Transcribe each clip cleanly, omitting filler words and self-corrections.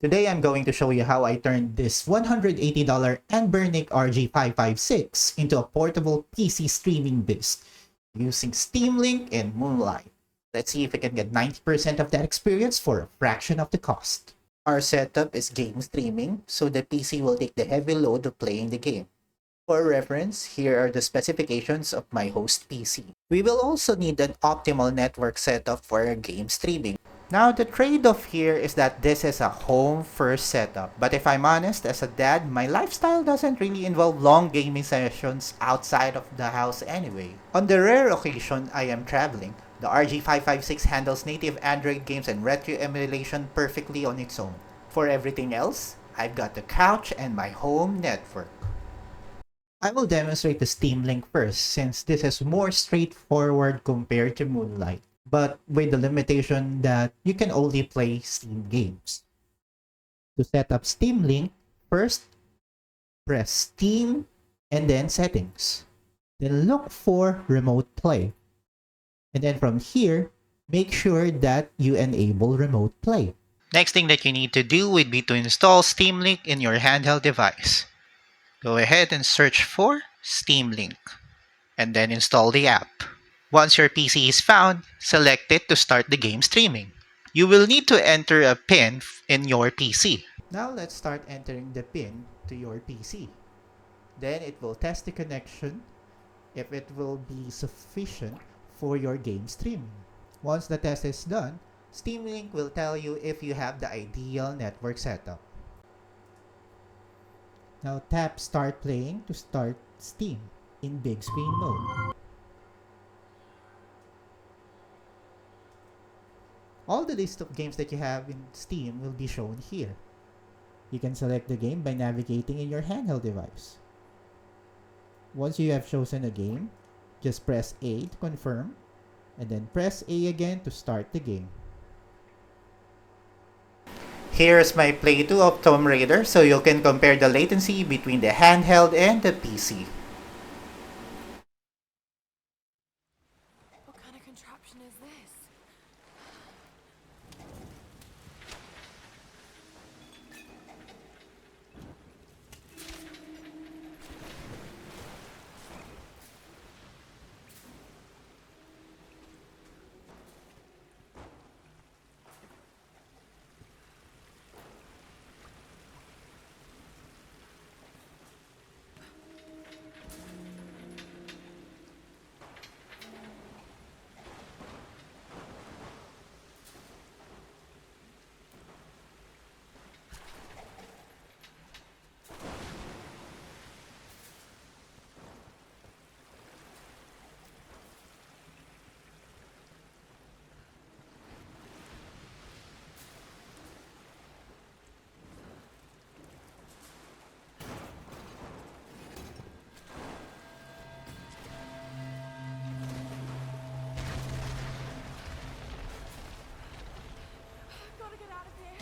Today I'm going to show you how I turned this $180 Anbernic RG556 into a portable PC streaming disc using Steam Link and Moonlight. Let's see if we can get 90% of that experience for a fraction of the cost. Our setup is game streaming, so the PC will take the heavy load of playing the game. For reference, here are the specifications of my host PC. We will also need an optimal network setup for our game streaming. Now, the trade-off here is that this is a home-first setup. But if I'm honest, as a dad, my lifestyle doesn't really involve long gaming sessions outside of the house anyway. On the rare occasion I am traveling, the RG556 handles native Android games and retro emulation perfectly on its own. For everything else, I've got the couch and my home network. I will demonstrate the Steam Link first, since this is more straightforward compared to Moonlight, but with the limitation that you can only play Steam games. To set up Steam Link, first press Steam and then Settings. Then look for Remote Play. And then from here, make sure that you enable Remote Play. Next thing that you need to do would be to install Steam Link in your handheld device. Go ahead and search for Steam Link and then install the app. Once your PC is found, select it to start the game streaming. You will need to enter a PIN in your PC. Now let's start entering the PIN to your PC. Then it will test the connection if it will be sufficient for your game streaming. Once the test is done, Steam Link will tell you if you have the ideal network setup. Now tap Start Playing to start Steam in big screen mode. All the list of games that you have in Steam will be shown here. You can select the game by navigating in your handheld device. Once you have chosen a game, just press A to confirm, and then press A again to start the game. Here's my playthrough of Tomb Raider, so you can compare the latency between the handheld and the PC. What kind of contraption is this? Gotta get out of here.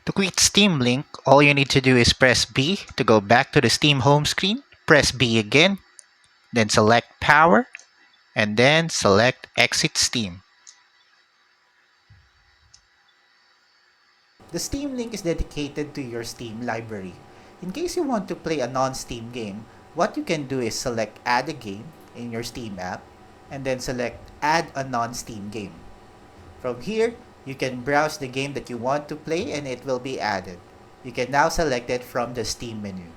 To quit Steam Link, all you need to do is press B to go back to the Steam home screen, press B again, then select Power, and then select Exit Steam. The Steam Link is dedicated to your Steam library. In case you want to play a non-Steam game, what you can do is select Add a Game in your Steam app, and then select Add a non-Steam game. From here, you can browse the game that you want to play and it will be added. You can now select it from the Steam menu.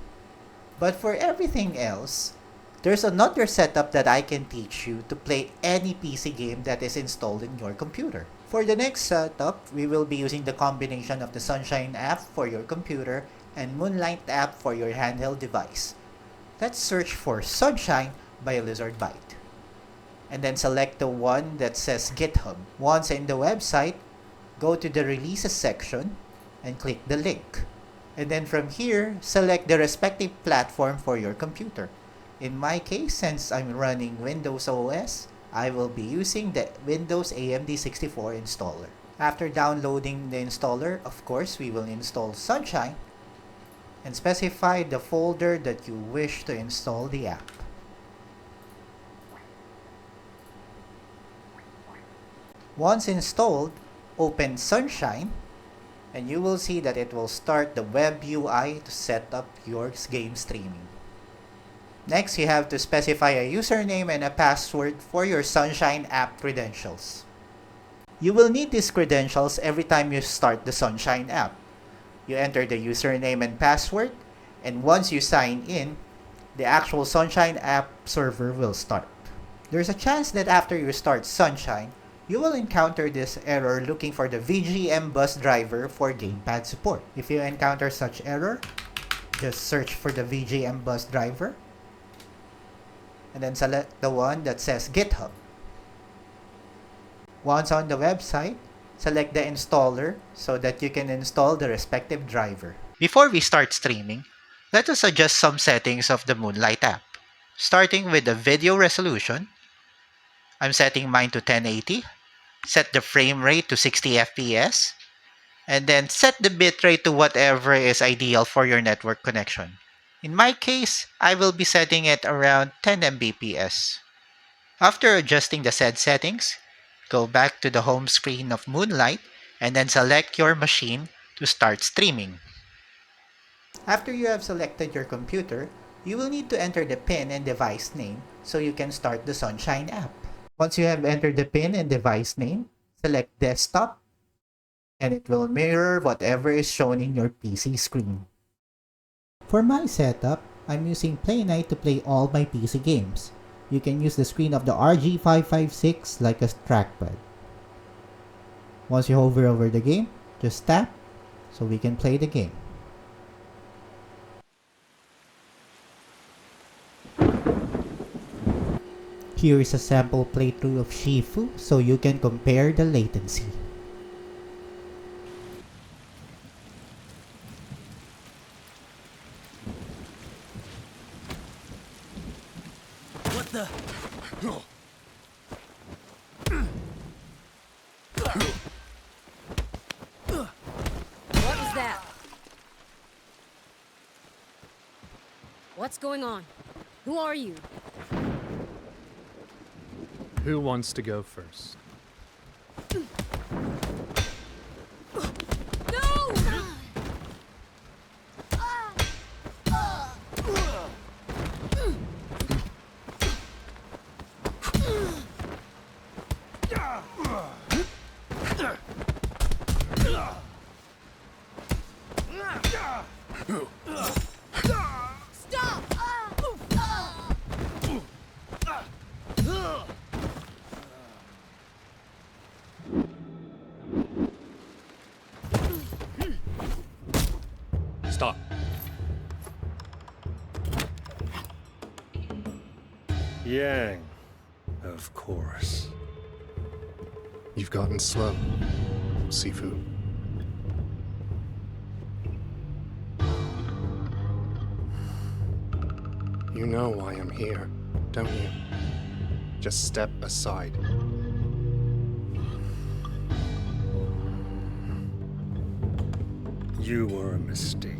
But for everything else, there's another setup that I can teach you to play any PC game that is installed in your computer. For the next setup, we will be using the combination of the Sunshine app for your computer and Moonlight app for your handheld device. Let's search for Sunshine by Lizard Bite. And then select the one that says GitHub. Once in the website, go to the releases section and click the link. And then from here, select the respective platform for your computer. In my case, since I'm running Windows OS, I will be using the Windows AMD 64 installer. After downloading the installer, of course, we will install Sunshine and specify the folder that you wish to install the app. Once installed, open Sunshine and you will see that it will start the web UI to set up your game streaming. Next, you have to specify a username and a password for your Sunshine app credentials. You will need these credentials every time you start the Sunshine app. You enter the username and password, and once you sign in, the actual Sunshine app server will start. There's a chance that after you start Sunshine, you will encounter this error looking for the VGM bus driver for gamepad support. If you encounter such error, just search for the VGM bus driver and then select the one that says GitHub. Once on the website, select the installer so that you can install the respective driver. Before we start streaming, let us adjust some settings of the Moonlight app. Starting with the video resolution, I'm setting mine to 1080, set the frame rate to 60 FPS, and then set the bitrate to whatever is ideal for your network connection. In my case, I will be setting it around 10 Mbps. After adjusting the said settings, go back to the home screen of Moonlight and then select your machine to start streaming. After you have selected your computer, you will need to enter the PIN and device name so you can start the Sunshine app. Once you have entered the PIN and device name, select Desktop and it will mirror whatever is shown in your PC screen. For my setup, I'm using Play Night to play all my PC games. You can use the screen of the RG556 like a trackpad. Once you hover over the game, just tap so we can play the game. Here is a sample playthrough of Shifu so you can compare the latency. What the? What was that? What's going on? Who are you? Who wants to go first? No! Stop! Stop. Yang, of course. You've gotten slow, Sifu. You know why I'm here, don't you? Just step aside. You were a mistake.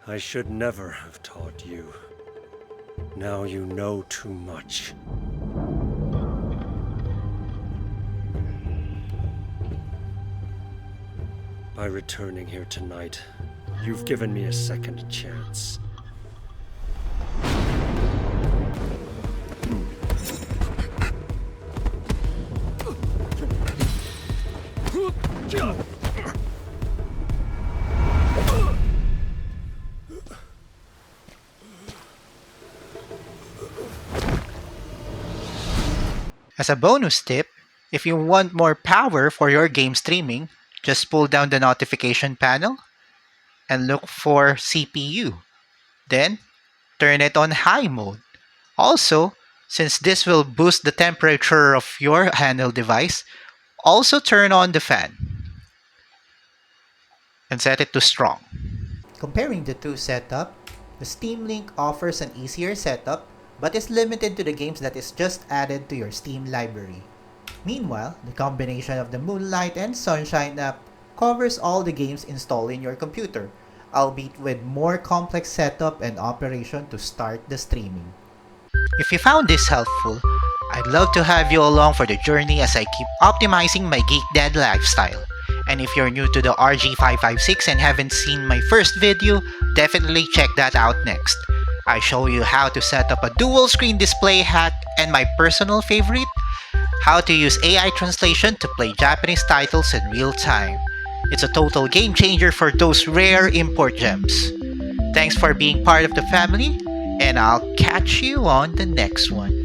I should never have taught you. Now you know too much. By returning here tonight, you've given me a second chance. As a bonus tip, if you want more power for your game streaming, Just pull down the notification panel and look for CPU. Then, turn it on high mode. Also, since this will boost the temperature of your handheld device, also turn on the fan and set it to strong. Comparing the two setup, the Steam Link offers an easier setup but is limited to the games that is just added to your Steam library. Meanwhile, the combination of the Moonlight and Sunshine app covers all the games installed in your computer, albeit with more complex setup and operation to start the streaming. If you found this helpful, I'd love to have you along for the journey as I keep optimizing my Geek Dad lifestyle. And if you're new to the RG556 and haven't seen my first video, definitely check that out next. I show you how to set up a dual screen display hack and my personal favorite, how to use AI translation to play Japanese titles in real time. It's a total game changer for those rare import gems. Thanks for being part of the family, and I'll catch you on the next one.